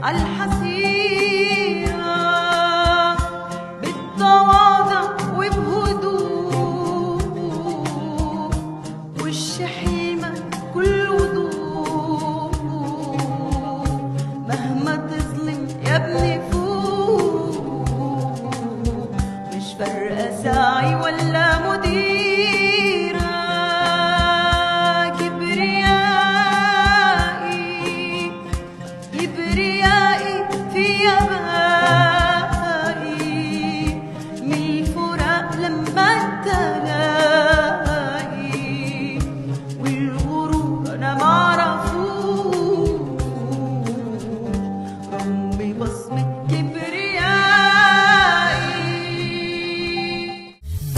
عالحسيرة بالتواضع وبهدوء والشحيمة كل وضوء مهما تظلم يا ابني فوق مش فارقة ساعي ولا مديرة كبريائي كبريائي في يبائي من الفراق لما تلاقي والغرور انا معرفوش رغم بصمة كبريائي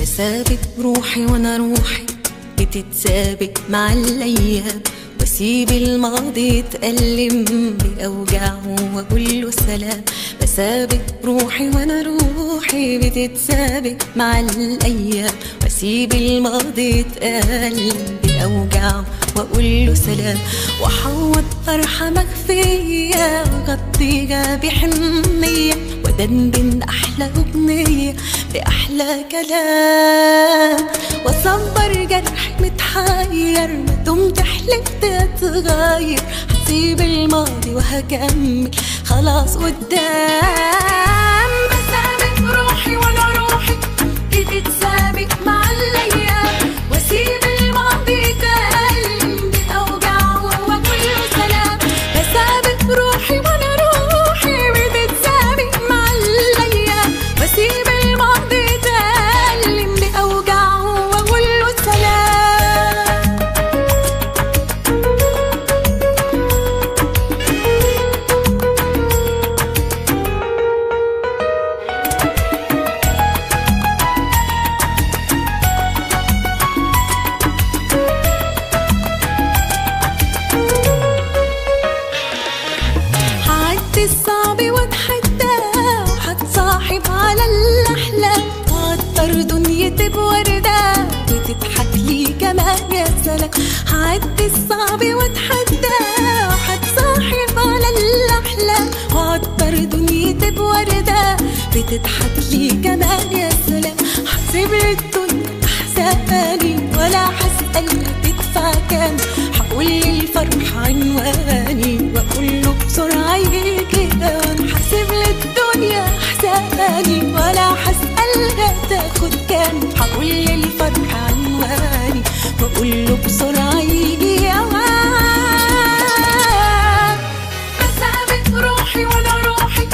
بسابق روحي وانا روحي بتتسابق مع الايام واسيب الماضي يتألم بأوجاعه واقول له سلام بسابق روحي وانا روحي بتتسابق مع الايام واسيب الماضي يتألم بأوجاعه واقول له سلام واحوط فرحة مخفية واغطيها بحنية ودندن احلى اغنية باحلى كلام واصبر جرح متحير ما دمت حلفت اتغير هسيب الماضي وهكمل خلاص قدام بسابق روحي وانا روحي بتتسابق مع الايام واسيب الماضي يتألم باوجاعه واقول له سلام بسابق روحي وانا روحي بتتسابق مع الايام واسيب الماضي يتألم باوجاعه واقول له سلام هعدي الصعب واتحدى وهتصاحب على الاحلام وعطر دنيتي بوردة وتضحك لي كمان يا سلام هعدي الصعب واتحدى وهتصاحب على الاحلام وعطر دنيتي بوردة بتضحك لي كمان يا سلام هسيب الدنيا احزاني ولا هسأل تدفع كام هقول للفرح عنواني واقول له بسرعة يجي هسيب للدنيا احزاني ولا هسألها تاخد كام هقول للفرح عنواني واقول له بسرعة يجي اوان بسابق روحي وانا روحي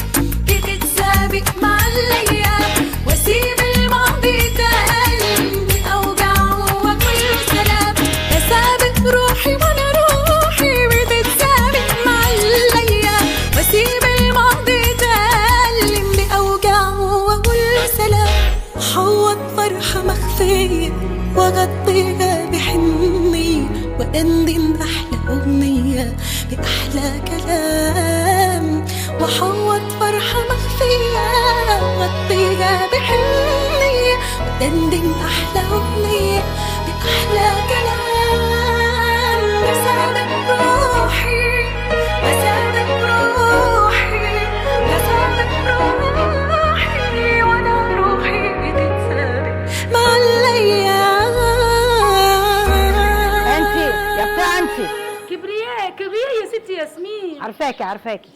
بتتسابق مع الايام واسيب الماضي يتألم باوجاعه واقول له سلام بسابق روحي وانا روحي بتتسابق مع الايام واسيب الماضي يتألم باوجاعه واقول له سلام حوط فرحة مخفية واغطيها بحنية ودندن احلى اغنية باحلى كلام وحوط فرحة مخفية واغطيها بحنية ودندن احلى اغنية باحلى كلام بسابق روحي بسابق روحي بسابق روحي وانا روحي بتتسابق مع الايام انتي يا بتاع انتي كبرياء كبرياء يا ستي ياسمين. عارفاكي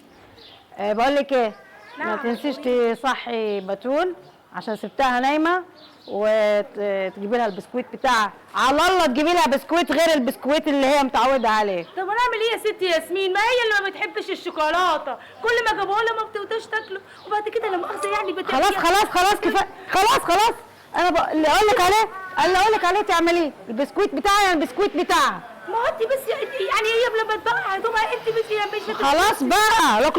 بقول لك ايه ما نعم. تنسيش تصحي بتول عشان سبتها نايمه وتجيبي لها البسكويت بتاعها على الله تجيبي لها بسكويت غير البسكويت اللي هي متعوده عليه. طب انا اعمل ايه يا ستي ياسمين؟ ما هي اللي ما بتحبش الشوكولاته، كل ما جابوها لها ما بتقدرش تاكله وبعد كده لا مؤاخذه يعني خلاص كفايه خلاص انا اللي اقول لك عليه تعمليه البسكويت بتاعي يعني البسكويت بتاعها. ما هو انت بس يعني هي لما تبقى هدومها انت بس مش خلاص بقى لوك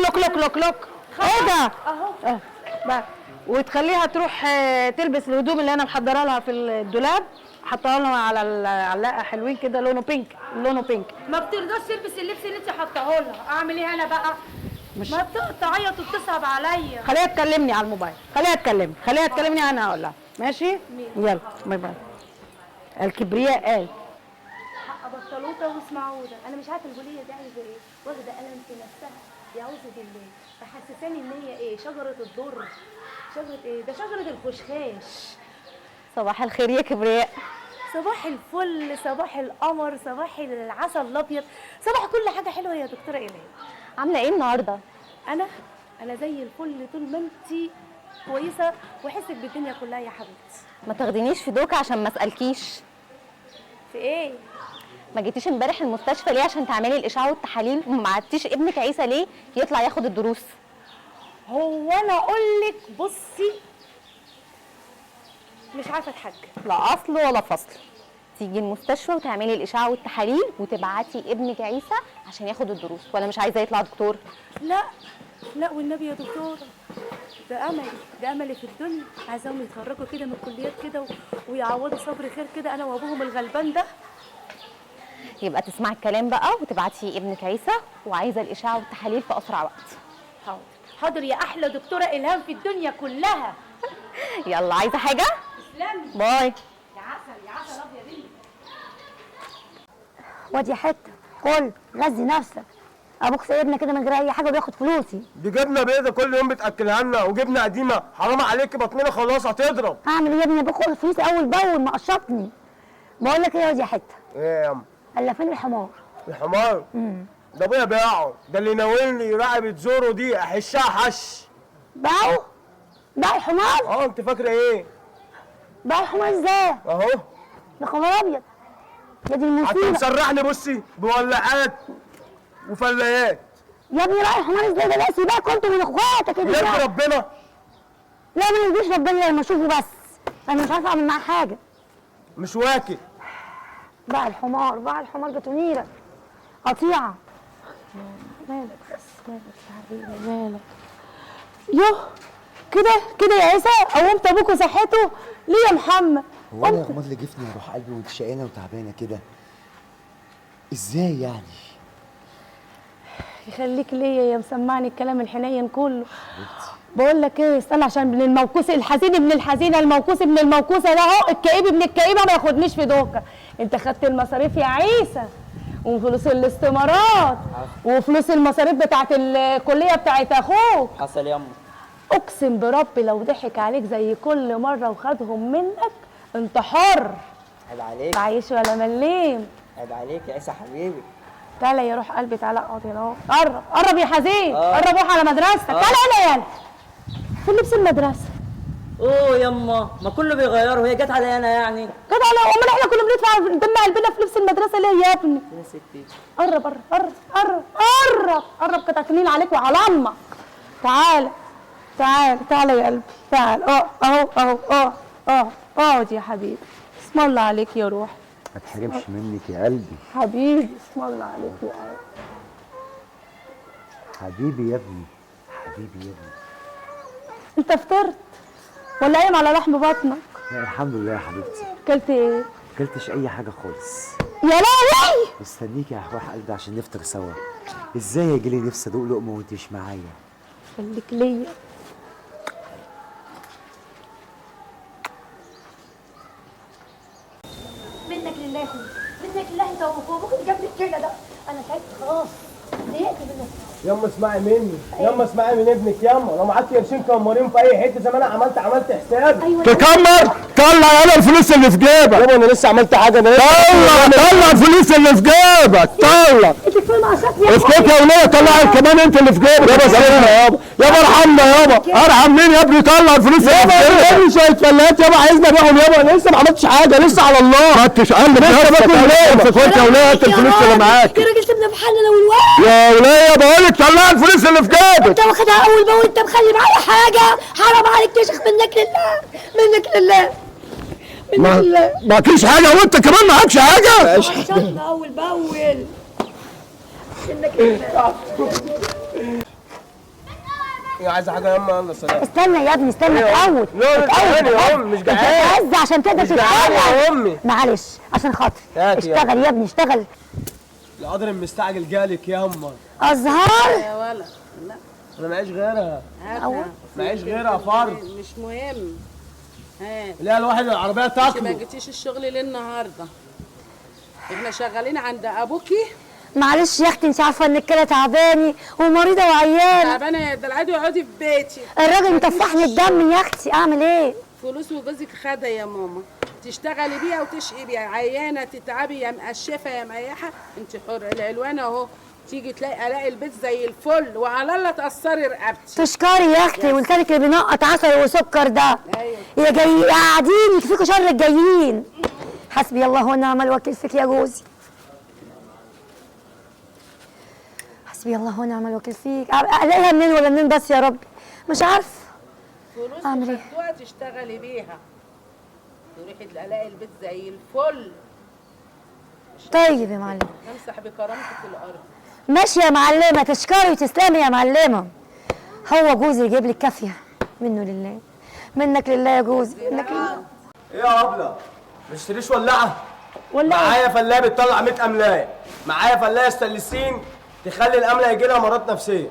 ايه ده اهو بقى وتخليها تروح تلبس الهدوم اللي انا محضره لها في الدولاب حطها لها على العلاقه حلوين كده لونه بينك ما بترضاش تلبس اللبس اللي انت حاطاه لها. اعمل ايه انا بقى؟ مش ما بتعيط وبتصعب عليا. خليها تكلمني على الموبايل خليها تكلمني انا هقول لها ماشي يلا باي باي. الكبرياء قال حق بطلوطه واسمعوده. انا مش عارفه الجوليه دي عايزه ايه، واخده قلم في نفسها يعوذ بالله، تحسساني ان هي ايه؟ شجره الضر. شجره ايه ده؟ شجره الخشخاش. صباح الخير يا كبرياء. صباح الفل، صباح القمر، صباح العسل الابيض، صباح كل حاجه حلوه يا دكتوره ايمان. عامله ايه النهارده؟ انا زي الفل طول ما انت كويسه وحسك بالدنيا كلها يا حبيبتي. ما تاخدينيش في دوكه عشان ما اسالكيش. في ايه؟ ما جيتيش امبارح المستشفى ليه عشان تعملي الاشعه والتحاليل؟ وما بعتيش ابنك عيسى ليه يطلع ياخد الدروس؟ هو انا اقول لك بصي، مش عارفه اتحجج. لا اصل ولا فصل. تيجي المستشفى وتعملي الاشعه والتحاليل وتبعتي ابنك عيسى عشان ياخد الدروس، ولا مش عايزاه يطلع دكتور؟ لا والنبي يا دكتوره، ده املي في الدنيا. عايزاهم يتخرجوا كده من الكليات كده ويعوضوا صبر خير كده انا وابوهم الغلبان ده. يبقى تسمعي الكلام بقى وتبعتي ابنك عيسى، وعايزه الاشعه والتحاليل في اسرع وقت. حاضر يا احلى دكتوره الهام في الدنيا كلها. يلا، عايزه حاجه؟ تسلمي باي. يا عسل ابيض. وادي حته كل غذي نفسك. ابوك سايبنا كده من غير اي حاجه وبياخد فلوسي. دي جبنه بيضه كل يوم بتاكلها لنا، وجبنه قديمه حرام عليكي، بطننا خلاص هتضرب. اعمل ايه يا ابني؟ باخد فلوسي اول باول مقشطني. بقول لك ايه يا وادي حته؟ ايه يا عم؟ الا فين الحمار؟ الحمار؟ ده ابويا باعه، ده اللي ناولني رقبه زورو دي احشها حش. باعوا الحمار؟ اه انت فاكره ايه؟ باعوا الحمار ازاي؟ اهو. يا خبر ابيض يا دي المصيبه. هتسرحني بصي بولاعات وفلايات. يا ابني رايح الحمار ازاي ده؟ لا سيبك انتوا من اخواتك كده. يرضي ربنا؟ لا ما يرضيش ربنا لما اشوفه، بس انا مش عارفه اعمل معاه حاجه. مش واكل. باع الحمار بتونيرك قطيعه. مالك بس مالك يا حبيبي مالك؟ يوه كده يا عيسى قومت ابوك وصحته ليه يا محمد؟ هو انا يا غماض اللي جفني وروح قلبي وانت شقيانه وتعبانه كده ازاي يعني؟ يخليك ليا يا مسمعني الكلام الحنين كله. بقول لك ايه، استنى عشان من الموكوس الحزين ابن الحزينه، الموكوس ابن الموكوسه ده اهو، الكئيب ابن الكئيبه ما ياخدنيش في دوكه. انت خدت المصاريف يا عيسى وفلوس الاستمارات وفلوس المصاريف بتاعت الكليه بتاعت اخوك. حصل يا امه. اقسم بربي لو ضحك عليك زي كل مره وخدهم منك انت حر. عيب عليك، عايش ولا مليم. عيب عليك يا عيسى حبيبي. تعالى يا روح قلبي، تعالى اقعد هنا اهو. قرب يا حزين، قرب روح على مدرستك. تعالى هنا يالا. فين لبس المدرسه؟ اوه يما، ما كله بيغيره، هي جت عليا انا يعني. جت على امال احنا كنا بندفع دم قلبنا في لبس المدرسه ليه يا ابني؟ يا ستي قرب كتاكلين عليك وعلى امك. تعالى يا قلبي، تعال. اهو اقعد يا حبيبي. اسم الله عليك يا روح. ما تحرمش منك يا قلبي. حبيبي اسم الله عليك يا قلبي. حبيبي يا ابني، حبيبي يا ابني. انت فطرت ولا قايم على لحم بطنك؟ لا الحمد لله يا حبيبتي. اكلت ايه؟ اكلتش اي حاجه خالص. يا لهوي. مستنيكي يا روح قلبي عشان نفطر سوا. ازاي يجيلي نفسي ادوق لقمه وانت مش معايا؟ خليك ليا. منك لله يا اخويا، منك لله انت وابوك اللي جاب لي الكلى ده. انا تعبت خلاص، ضايقت منك. ياما اسمعي مني، ياما اسمعي من ابنك، ياما لو معاك قرشين كمرين في اي حته زي ما انا عملت حساب. أيوة. تكمر، طلع يالا الفلوس اللي في جيبك. يابا انا لسه عملت حاجه؟ طلع الفلوس اللي في جيبك، طلع. انت كفايه معاشات يا اسكت يا وليه، طلع كمان انت اللي في جيبك. يابا سيبنا يابا، يابا ارحمنا يابا. ارحم مين يا ابني؟ طلع الفلوس اللي في جيبك. يابا شويه فلات يابا عايزنا نبيعهم يابا، انا لسه ما عملتش حاجه، لسه على الله. ما انتش قلب لسه باكل ليه؟ اسكت يا وليه، انت الفلوس اللي معاك. يا راجل سيبنا في حالنا انا والواد. يا وليه بقول لك طلع الفلوس اللي في جيبك. انت واخدها اول باول، انت مخلي معايا حاجه؟ حرام عليك تشيخ، منك لله. ما فيش حاجه وانت كمان معكش حاجه. عشان اول باول. منك لله. يا عايزه حاجه يا اما؟ يلا سلام. استنى يا ابني، استنى اتقوت. لا جعان يا امي، مش جعان. بتتهز عشان تقدر مش جعان تتحرك. يا امي. معلش عشان خاطري هاتي يا اشتغل يا ابني اشتغل. القدر المستعجل جالك يا اما. ازهار يا ولد لا انا معيش غيرها، هاتها. معيش غيرها فرد. مش مهم. ها لا الواحد العربيه انت ما تاكله. جيتيش الشغل ليه النهارده؟ احنا شغالين عند ابوكي معلش يا اختي، انت عارفه ان الكلى تعباني ومريضه وعيانه. تعبانه يا ده العادي، اقعدي في بيتي. الراجل مطفحني الدم يا اختي، اعمل ايه؟ فلوس وجوزك خدها يا ماما، تشتغلي بيها وتشقي بيها. عيانه تتعبي يا مقشفه يا مريحه، انت حره. العلوان اهو، تيجي الاقي البيت زي الفل، وعلى الله تقصري رقبتي. تشكري يا اختي، قلت لك اللي بينقط عسل وسكر ده. ايوه يا جاي قاعدين يكفيكوا شر الجايين. حسبي الله ونعم الوكيل فيك يا جوزي. حسبي الله ونعم الوكيل فيك. الاقيها منين ولا منين بس يا رب؟ مش عارفه فلوس اعمل ايه. وخدوها تشتغلي بيها، تروحي تلاقي البيت زي الفل. طيب يا معلم، امسح بكرامتك الارض. ماشي يا معلمه، تشكري وتسلمي يا معلمه. هو جوزي يجيب لي كافيه منه لله، منك لله يا جوزي، منك لله. ايه يا ابله؟ ما تشتريش ولاعه؟ ولاعة؟ معايا فلايه بتطلع 100 املايه، معايا فلايه ستانلسين تخلي الامله يجي لها مرض نفسيه.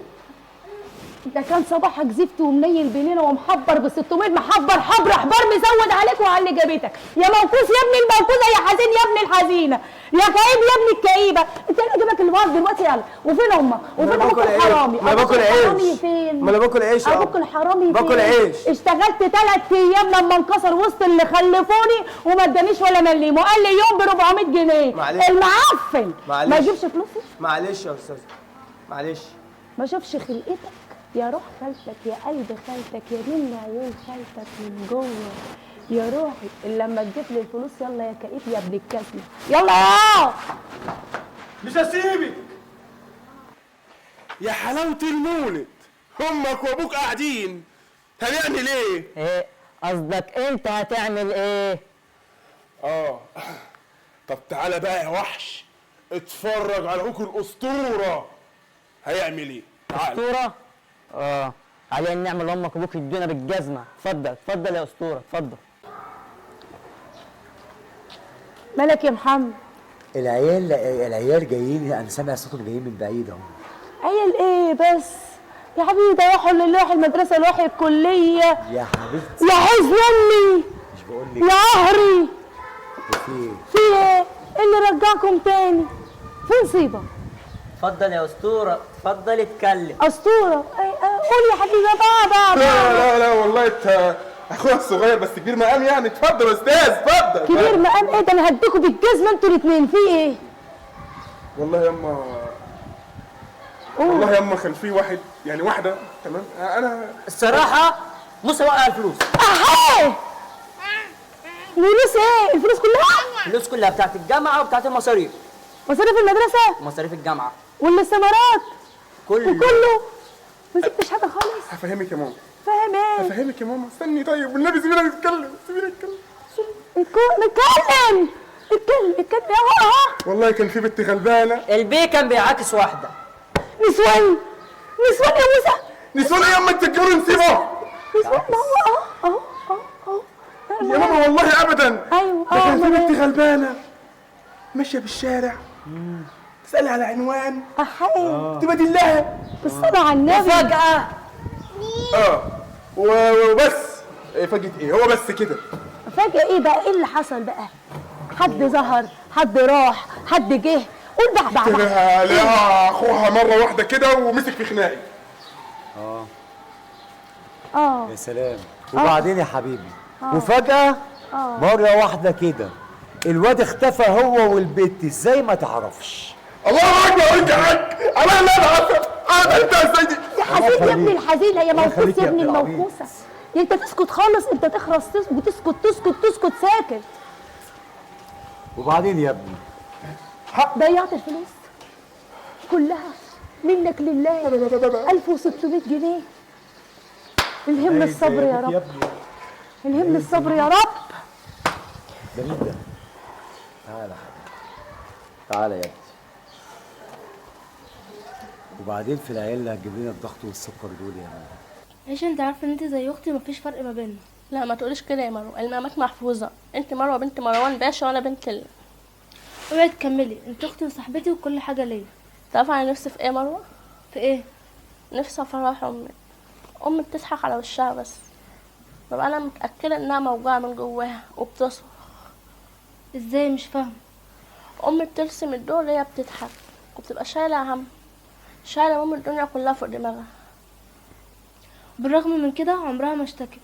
ده كان صباحك زفت ومنيل بيننا ومحبر ب 600 محبر حبر حبار مزود عليك وعلى اللي جابتك. يا موقوف يا ابن الموقوفه، يا حزين يا ابن الحزينه، يا كئيب يا ابن الكئيبه. انت اللي جابك الواد دلوقتي. يلا، وفين امك؟ وفين ابوك الحرامي؟ ما باكل عيش. الحرامي فين؟ ما انا باكل عيش. ابوك الحرامي فين؟ باكل عيش. اشتغلت 3 ايام لما انكسر وسط اللي خلفوني وما ادانيش ولا مليم، وقال لي يوم ب 400 جنيه. معلش. المعفن معلش. ما يجيبش فلوسي؟ معلش يا استاذ، معلش. ما شافش خلقتك يا روح خالتك، يا قلب خالتك، يا دين عيون خالتك من جوه يا روحي. اللي لما تجيب لي الفلوس يلا يا كئيب يا ابن الكسمه، يلا يا مش هسيبك يا حلاوه المولد. امك وابوك قاعدين، هنعمل ايه؟ ايه قصدك انت هتعمل ايه؟ طب تعالى بقى يا وحش، اتفرج على اخوك الاسطوره هيعمل ايه. تعالى. اسطوره؟ علينا نعمل امك وابوك يدونا بالجزمه. اتفضل اتفضل يا اسطوره، اتفضل. مالك يا محمد؟ العيال جايين، انا سامع صوتهم جايين من بعيد اهو. عيال ايه بس يا حبيبي؟ ده راحوا اللي راح المدرسه اللي راح الكليه. يا حبيبتي يا حزن امي، مش بقول لك يا قهري. في ايه؟ في ايه؟ اللي رجعكم تاني في نصيبه. اتفضل يا اسطوره، اتفضل اتكلم. اسطوره؟ قول يا حبيبي بابا. لا والله انت اخويا الصغير بس كبير مقام يعني. اتفضل يا استاذ، اتفضل. كبير مقام ايه ده؟ انا هديكوا بالجزمه انتوا الاثنين. في ايه؟ والله يما كان في واحد يعني واحده تمام. انا الصراحه موسى وقع الفلوس. اهي فلوس ايه؟ الفلوس كلها؟ الفلوس كلها بتاعت الجامعه وبتاعت المصاريف. مصاريف المدرسه مصاريف الجامعه والاستمارات كله. ما سبتش حاجه خالص. هفهمك يا ماما، فاهم ايه؟ هفهمك يا ماما. استني طيب والنبي، سيبينا نتكلم، سيبينا نتكلم. نتكلم اهو. والله كان في بنت غلبانه. البيه كان بيعاكس واحده. نسوان يا موسى. نسوان ايه يا اما التجار نسيبه. نسوان ما هو اهو. يا ماما والله ابدا. ايوه ده كان في بنت غلبانه ماشيه بالشارع، تسالي على عنوان احي تبدي لها بالصلاه على النبي. فجاه وبس. فجأة ايه؟ هو بس كده. فجأة ايه بقى؟ ايه اللي حصل بقى؟ حد ظهر، حد راح، حد جه؟ قول بقى. لقاها اخوها مره واحده كده ومسك في خناقي. يا سلام. وبعدين يا حبيبي وفجأة مرة واحدة كده الواد اختفى هو والبت. ازاي ما تعرفش؟ الله اكبر. انت حاج انا اللي انا انت ازاي دي؟ يا حزين يا ابن الحزينه، يا موقوس يا ابن الموقوسه. انت تسكت خالص، انت تخرس تسكت ساكت. وبعدين يا ابني ضيعت الفلوس كلها منك لله. 1600 جنيه. الهمني الصبر يا رب، الهمني الصبر يا رب. ده مين ده؟ تعالى حبيبي، تعالى يا ابني. وبعدين في العيال اللي هتجيب لنا الضغط والسكر دول يا ماما؟ عيش، انت عارفه ان انت زي اختي مفيش فرق ما بيننا. لا ما تقوليش كده يا مروه، المقامات محفوظه. انت مروه بنت مروان باشا وانا بنت اوعي تكملي. انت اختي وصاحبتي وكل حاجه ليا. تعرف انا نفسي في ايه يا مروه؟ في ايه؟ نفسي افرح امي بتضحك على وشها بس ببقى انا متاكده انها موجوعه من جواها وبتصرخ. ازاي؟ مش فاهمه. امي بترسم الدور وهي بتضحك وبتبقى شايلة هم، شايلة ماما الدنيا كلها فوق دماغها. بالرغم من كده عمرها ما اشتكت.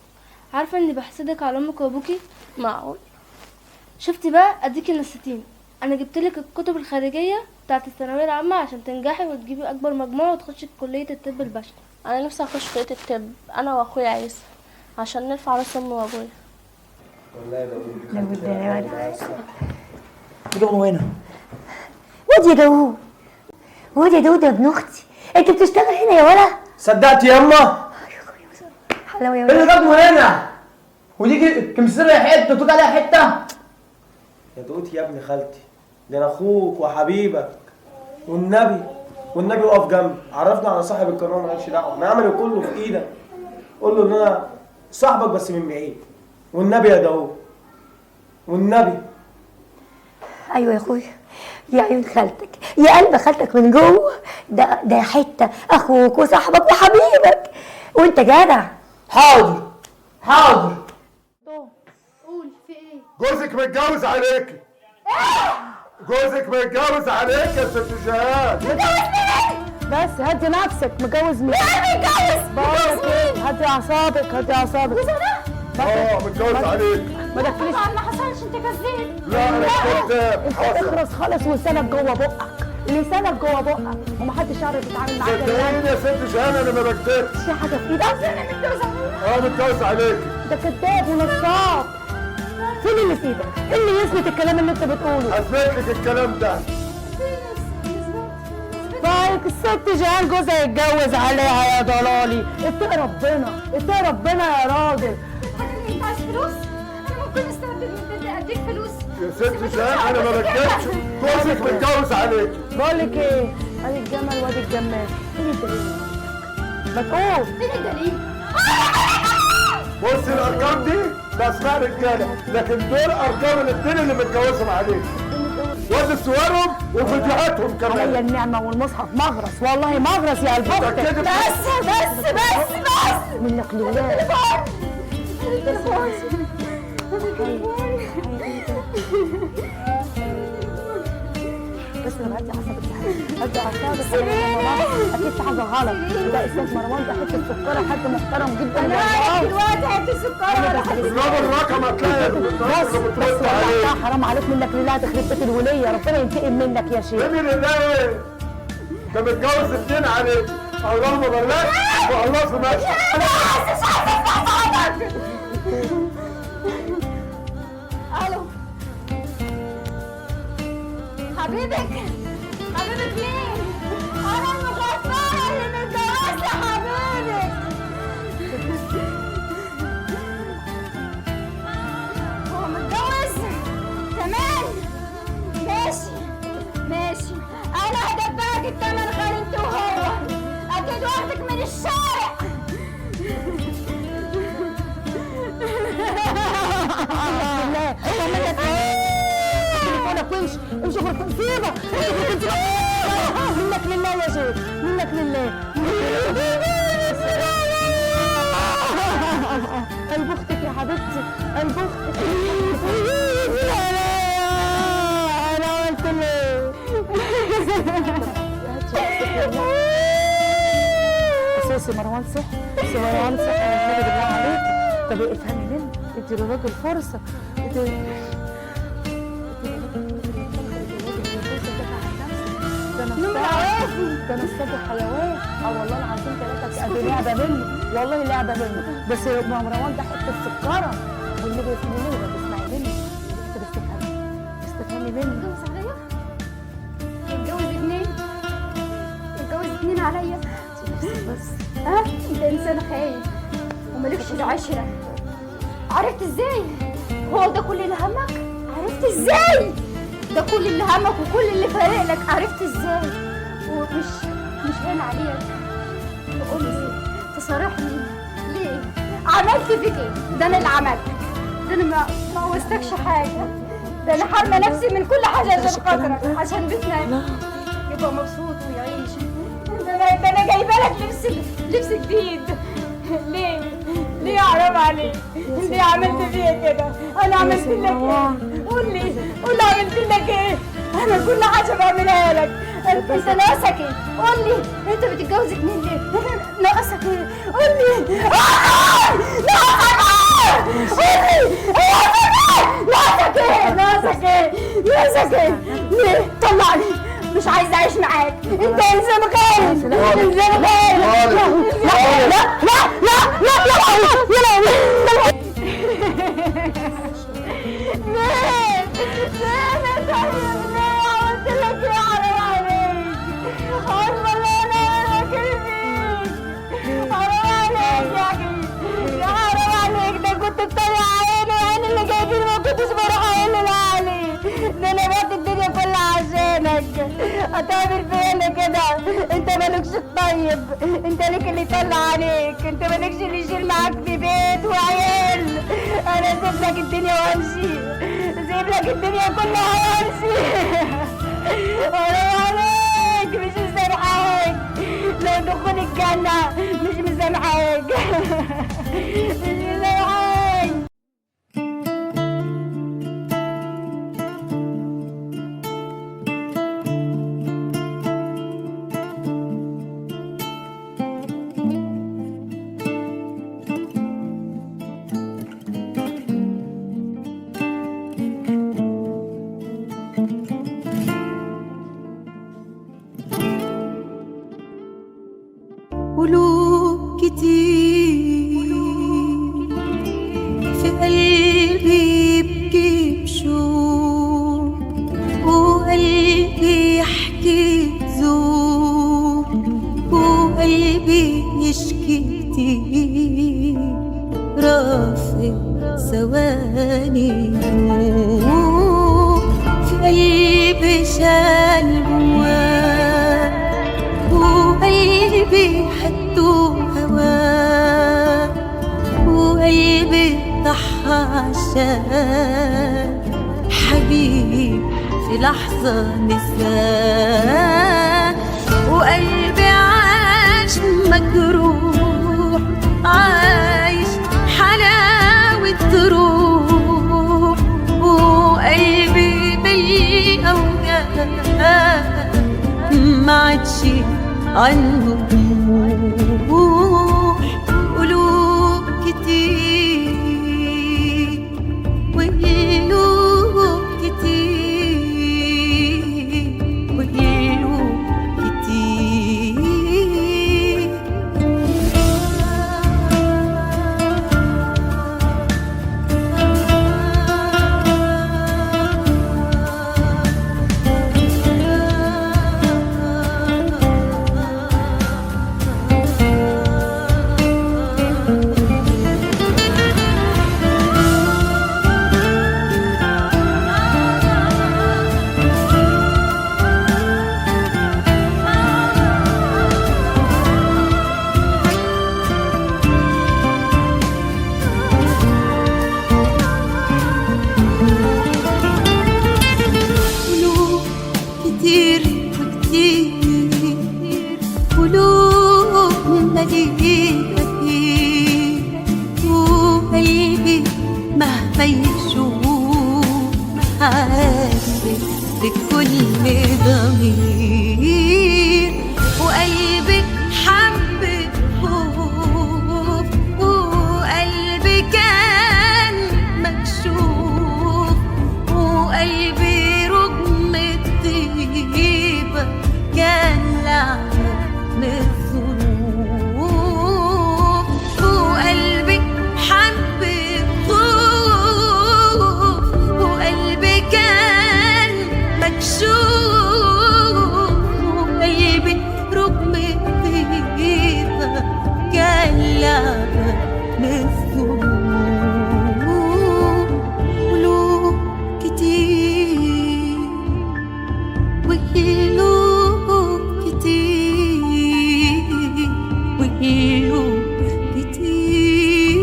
عارفة اني بحسدك على امك وابوكي؟ معقول؟ شفتي بقى، اديكي نسيتيني. انا جبتلك الكتب الخارجية بتاعت الثانوية العامة عشان تنجحي وتجيبي اكبر مجموع وتخشي كلية الطب البشري. انا نفسي اخش كلية الطب انا واخويا عيسى عشان نرفع راس امي وابويا. تجيبوا هنا. واد يا داوود، واد يا داوود يا ابن اختي، انت بتشتغل هنا يا ولا؟ صدقت ياما؟ حلاوه يا ايه اللي ولا. جابه هنا؟ ودي كمسرة حته تقول عليها حته؟ يا دوت يا ابن خالتي، ده انا اخوك وحبيبك والنبي وقف جنبي، عرفنا على صاحب القناه مالكش دعوه، ما عمله كله في ايدك. قول له ان انا صاحبك بس من بعيد، والنبي يا داوود والنبي. ايوه يا اخويا، يا عيون خالتك، يا قلب خالتك من جوه، ده حته اخوك وصاحبك وحبيبك، وانت جدع. حاضر. قول في ايه؟ جوزك متجوز عليكي. جوزك متجوز عليك يا ست جهاد. بس هدي نفسك. متجوز مين؟ بقولك ايه، هدي اعصابك. متجوز عليك. ما دخليش. ما حصلش، انت كذاب. لا انا كذاب. انت اخرس خالص ولسانك جوه بقك، ومحدش يعرف يتعامل معاك. صدقيني يا ست جهاد انا ما بكذبش. في حاجه في ايدك. متجوز عليك. ده كذاب ونصاب. فين اللي في ايدك؟ اللي يثبت الكلام اللي انت بتقوله. اثبت لك الكلام ده. طيب الست جهان جوزها يتجوز عليها يا ضلالي. اتقي ربنا يا راجل. انت عايز فلوس؟ انا ممكن استعد من اديك فلوس. يا ست جهان انا ما بكذبش. جوزك متجوز عليك. بقولك ايه، ادي الجمل وادي الجمال. فين الدليل؟ ما تقول. فين الدليل؟ بص الارقام دي ده اسمها رجاله، لكن دول ارقام الاثنين اللي متجوزهم عليك. وادي صورهم وفيديوهاتهم عليا كمان. النعمة والمصحف مغرس، والله مغرس يا قلب اختك. بس منك لله. بس انا هدي اعصابك اكيد في حاجه غلط. ده استاذ مروان ده حته سكره، حد محترم جدا. انا عارف دلوقتي حته سكر. اضرب الرقم هتلاقي بس حرام عليك، منك لله هتخرب بيت الوليه، ربنا ينتقم منك يا شيخ. مين اللي ايه؟ انت متجوز اثنين عليك. اللهم بلغت والله في ماشي. الو حبيبك مين؟ انا المغفله اللي متجوزه حبيبك. هو متجوز؟ تمام ماشي. انا هدفعك التمن غير انت وهو، اكيد واخدك من الشارع. تليفونك وامشي غرفة سيبه. منك لله يا شيخ، منك لله. قلب اختك يا حبيبتي، قلب اختك. انا عملت ليه؟ اساسي مروان صح والنبي بالله عليك. طب افهمي مني، ادي للراجل فرصه. ده نصاب حيوان. والله العظيم ثلاثة دي لعبة منه، والله لعبة منه. بس مروان ده حتة سكرة. والنبي يسمعني مني، ما تسمعي مني. بس تفهمي مني. يتجوز عليا؟ يتجوز اتنين عليا؟ بس انت انسان خايف ومالكش العشرة. عرفت ازاي؟ هو ده كل اللي همك؟ عرفت ازاي؟ ده كل اللي همك وكل اللي فارق لك، عرفت ازاي؟ ومش هين عليك تقول لي تصارحني ليه؟ عملت فيك ايه؟ ده انا اللي عملت، ده انا ما عوزتكش حاجه، ده انا حارمه نفسي من كل حاجه عشان خاطرك، عشان بيتنا يبقى مبسوط ويعيش. ده انا جايبه لك لبس جديد. ليه حرام عليك؟ ليه عملت فيا كده؟ انا عملت لك ايه؟ قول لي عملت لك ايه؟ انا كل حاجه بعملها لك انت ناقصك ايه؟ قول لي انت بتتجوز اتنين ليه؟ ناقصك ايه؟ قول لي ناقصك ايه؟ ليه؟ طلعني مش عايزه اعيش معاك، انت انسان خايف، انسان خايف. هتعمل فيا انا كده؟ انت مالكش الطيب، انت ليك اللي يطلع عليك، انت مالكش اللي يشيل معاك في بيت وعيال. انا اسيب لك الدنيا وامشي، اسيب لك الدنيا كلها وامشي. حرام عليك، مش مسامحاك. لو دخول الجنة مش مسامحاك. مش مسامحاك. قلوب كتير في قلبي يبكي بشوق، وقلبي يحكي بذوق، وقلبي يشكي كتير. رافق ثواني في قلبي شال جواه، وقلبي حدو هواه، وقلبي ضحى عشان حبيب في لحظة نساه. وقلبي عاش مجروح، عايش حلاوة روح، وقلبي بالأوجاع ما عادش عنده طموح. قلوب كتير وقلوب كتير وقلوب كتير. بكل ضمير، وقلبي حب خوف، وقلبي كان مكشوف، وقلبي رغم الطيبة كان لعنة الظروف. وقلبي حب خوف، وقلبي كان مكشوف، وقلبي رغم الطيبة كان لعنة الظروف. قلوب كتير وقلوب كتير وقلوب كتير.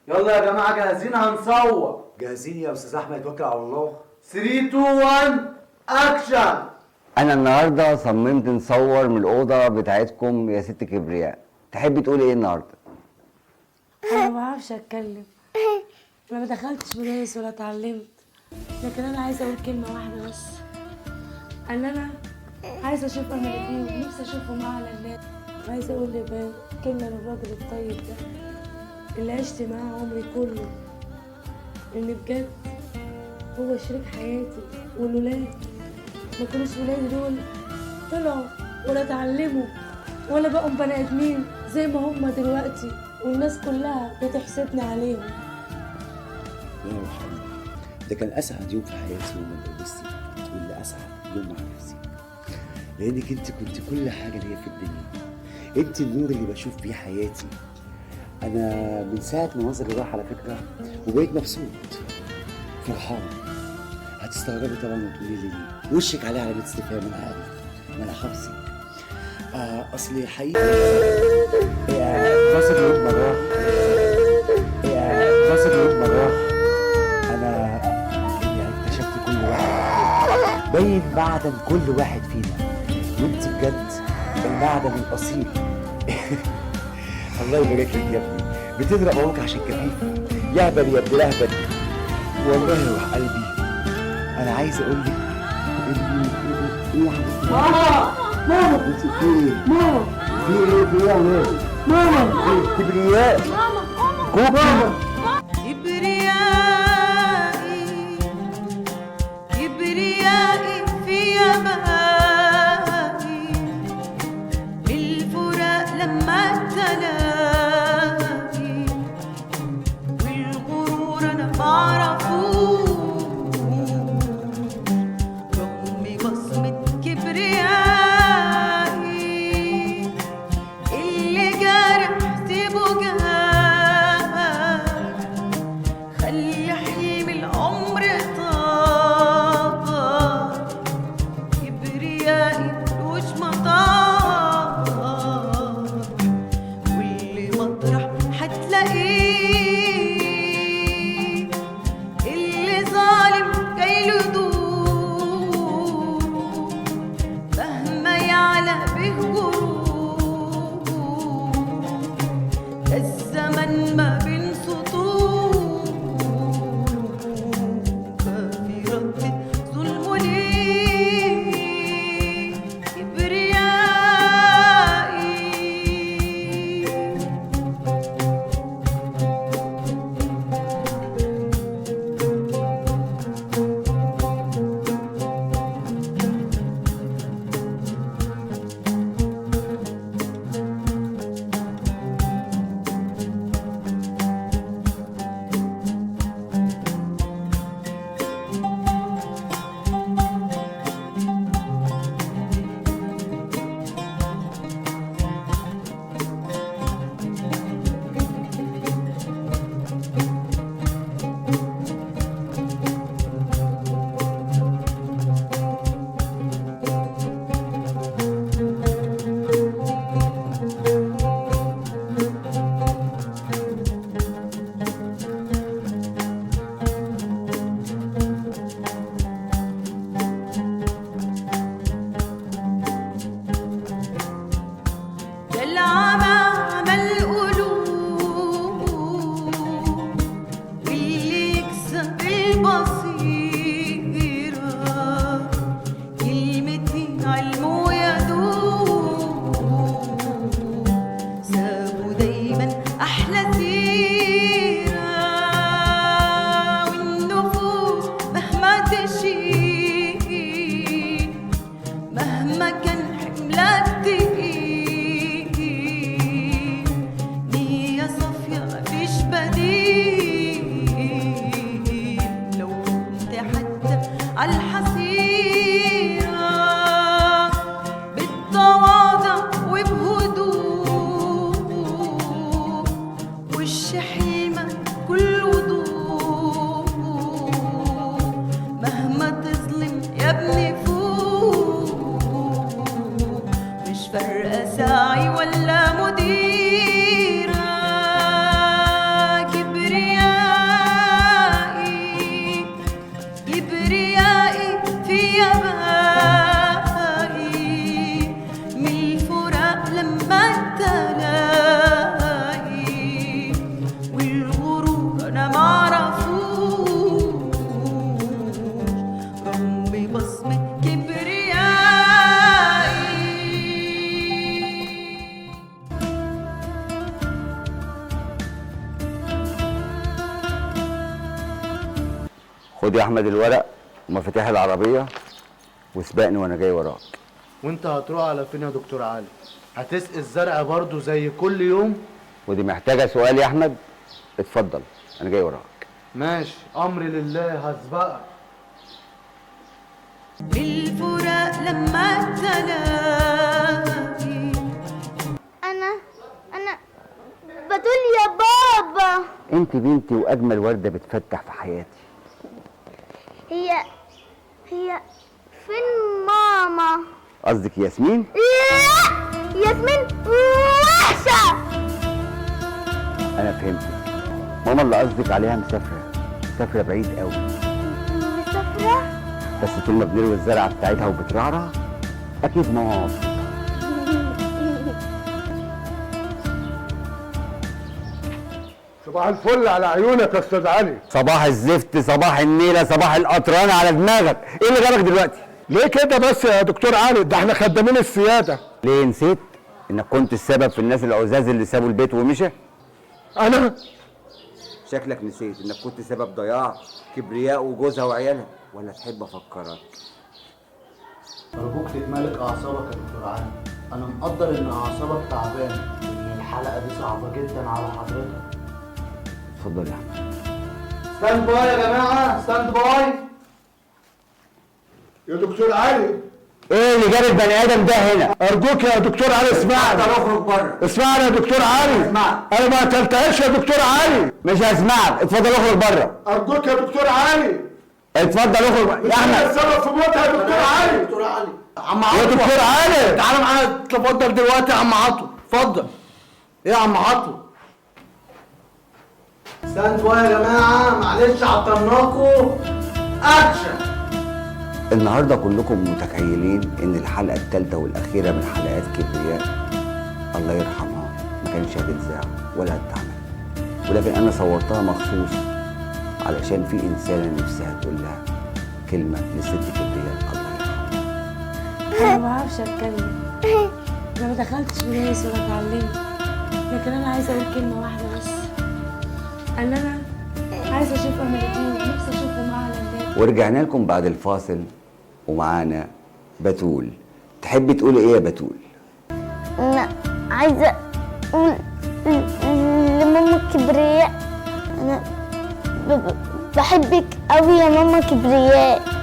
يلا يا جماعة جاهزين هنصور. جاهزين يا استاذ احمد، توكل على الله. 3 2 1 اكشن. انا النهارده صممت نصور من الاوضه بتاعتكم يا ست كبرياء. تحبي تقولي ايه النهارده؟ انا ما بعرفش اتكلم. انا ما دخلتش مدارس ولا اتعلمت، لكن انا عايزه اقول كلمه واحده بس، ان انا عايزه اشوف امل فيهم، نفسي اشوفهم اعلى الناس. عايزه اقول كلمه للراجل الطيب ده اللي عشت معاه عمري كله، ان بجد هو شريك حياتي، والولاد ما كانوش ولادي دول طلعوا ولا اتعلموا ولا بقوا بني ادمين زي ما هم دلوقتي، والناس كلها بتحسدني عليهم. يا روح قلبي، ده كان اسعد يوم في حياتي لما اتجوزتي، واللي اسعد يوم مع نفسي، لانك انت كنت كل حاجه ليا في الدنيا، انت النور اللي بشوف بيه حياتي. انا من ساعه ما نظري راح على فكره وبقيت مبسوط فرحان. هتستغربي طبعا وتقولي لي ليه، وشك عليه علامه استفهام، انا عارف، ما انا حافظك. اصلي حقيقي ناصر يوم ما راح، ناصر يوم ما راح انا يعني اكتشفت كل واحد باين معدن كل واحد فينا، وانت بجد المعدن الاصيل. الله يبارك لك يا ابني، بتضرب ابوك عشان كفيف، يهبل يا ابن لهبل. والله يا روح قلبي انا عايز اقول لك اني ايه يا حبيبتي؟ ماما انت في ايه؟ ماما في ايه؟ في ايه يا ولاد؟ ماما كبرياء ماما كبريائي في يمائي، بالفراق لما تلاقي، والغرور انا معرفوش، رغم بصمة كبريائي اللي جرحت بوجعك، خلي حلم العمر طاقة خد يا احمد الورق ومفاتيح العربيه وسبقني وانا جاي وراك. وانت هتروح على فين يا دكتور علي؟ هتسقي الزرع برضو زي كل يوم؟ ودي محتاجه سؤال يا احمد. اتفضل انا جاي وراك. ماشي، امري لله، هسبقك. الفراق لما تلاقي انا بتقول يا بابا. انت بنتي واجمل ورده بتفتح في حياتي. هي فين ماما؟ قصدك ياسمين؟ لا ياسمين وحشة. انا فهمتك. ماما اللي قصدك عليها مسافره بعيد قوي. مسافرة؟ بس طول ما بنروي الزرعه بتاعتها وبترعرع اكيد ماما مبسوطه. صباح الفل على عيونك يا استاذ علي. صباح الزفت، صباح النيله، صباح القطران على دماغك. ايه اللي جابك دلوقتي؟ ليه كده بس يا دكتور علي؟ ده احنا خدامين السياده. ليه نسيت انك كنت السبب في الناس العزاز اللي سابوا البيت ومشى؟ انا؟ شكلك نسيت انك كنت سبب ضياع كبرياء وجوزها وعيالها، ولا تحب افكرك؟ ارجوك تتمالك اعصابك يا دكتور علي. انا مقدر ان اعصابك تعبانه، ان الحلقه دي صعبه جدا على حضرتك. اتفضل يا احمد. ستاند باي يا جماعه، ستاند باي. يا دكتور علي، ايه اللي جاب البني ادم ده هنا؟ ارجوك يا دكتور علي اسمعني. اخرج بره. اسمعني يا دكتور علي. اسمع. انا ما قتلتهاش يا دكتور علي. مش هسمعك، اتفضل اخرج بره. ارجوك يا دكتور علي. اتفضل اخرج يا احمد. انا السبب في موتها يا دكتور علي. دكتور علي، عم عطوة. يا دكتور علي تعالى معايا، اتفضل دلوقتي يا عم عطوة، اتفضل. ايه يا عم عطوة؟ ستاند باي يا جماعه، معلش عطلناكوا. اكشن. النهارده كلكم متخيلين ان الحلقه الثالثه والاخيره من حلقات كبرياء الله يرحمها ما كانتش هتتذاع ولا هتتعمل، ولكن انا صورتها مخصوص علشان في انسانه نفسها تقول لها كلمه للست كبرياء الله يرحمها. انا ما بعرفش اتكلم، انا ما دخلتش مدارس ولا اتعلمت، لكن انا عايزه اقول كلمه واحده بس، ان انا عايزه اشوف امريكان، نفسي اشوفه معانا البيت. ورجعنا لكم بعد الفاصل ومعانا بتول. تحبي تقولي ايه يا بتول؟ انا عايزه اقول لماما كبرياء، انا بحبك قوي يا ماما كبرياء.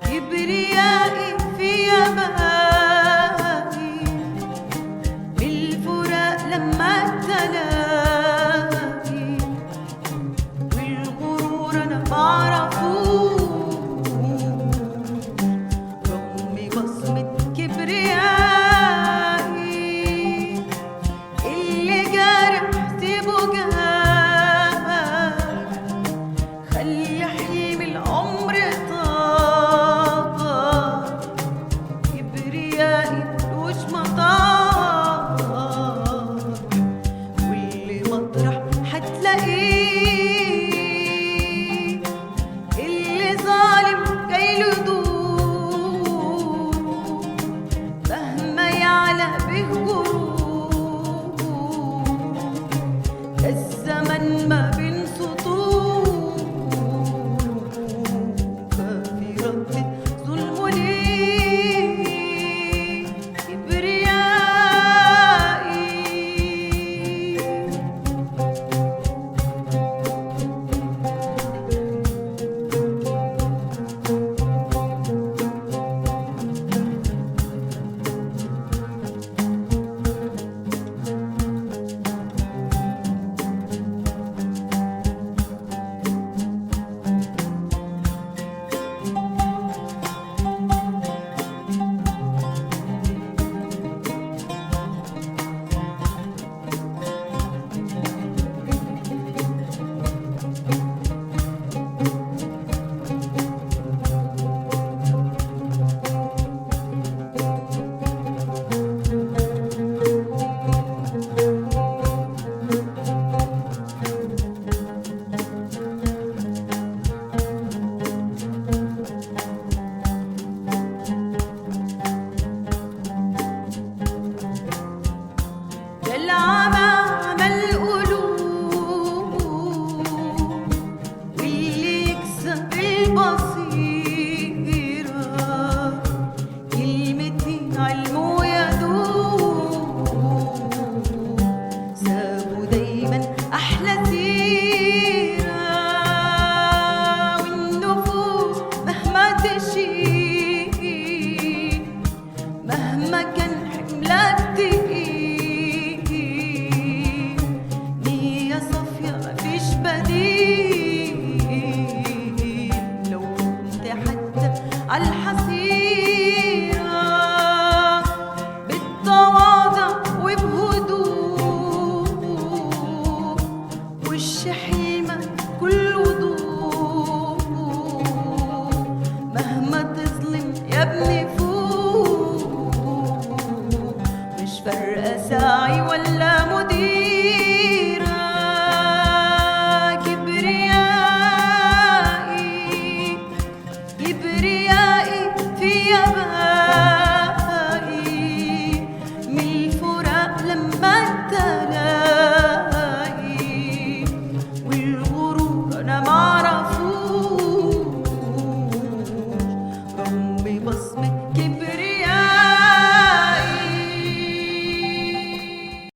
كبريائي في يمائي، بالفراق لما تلاقي، والغرور انا بعرفوه، رغم بصمة كبريائي، اللي جارح سيبه جارح، خلي حلم العمر طار، كبريائي ملوش مطار، واللي مطرح هتلاقيه، اللي ظالم جايله دور، مهما يعلى به غرور، الزمن ما بين سطور، كافي ردة ظلمه ليه كبريائي. حياة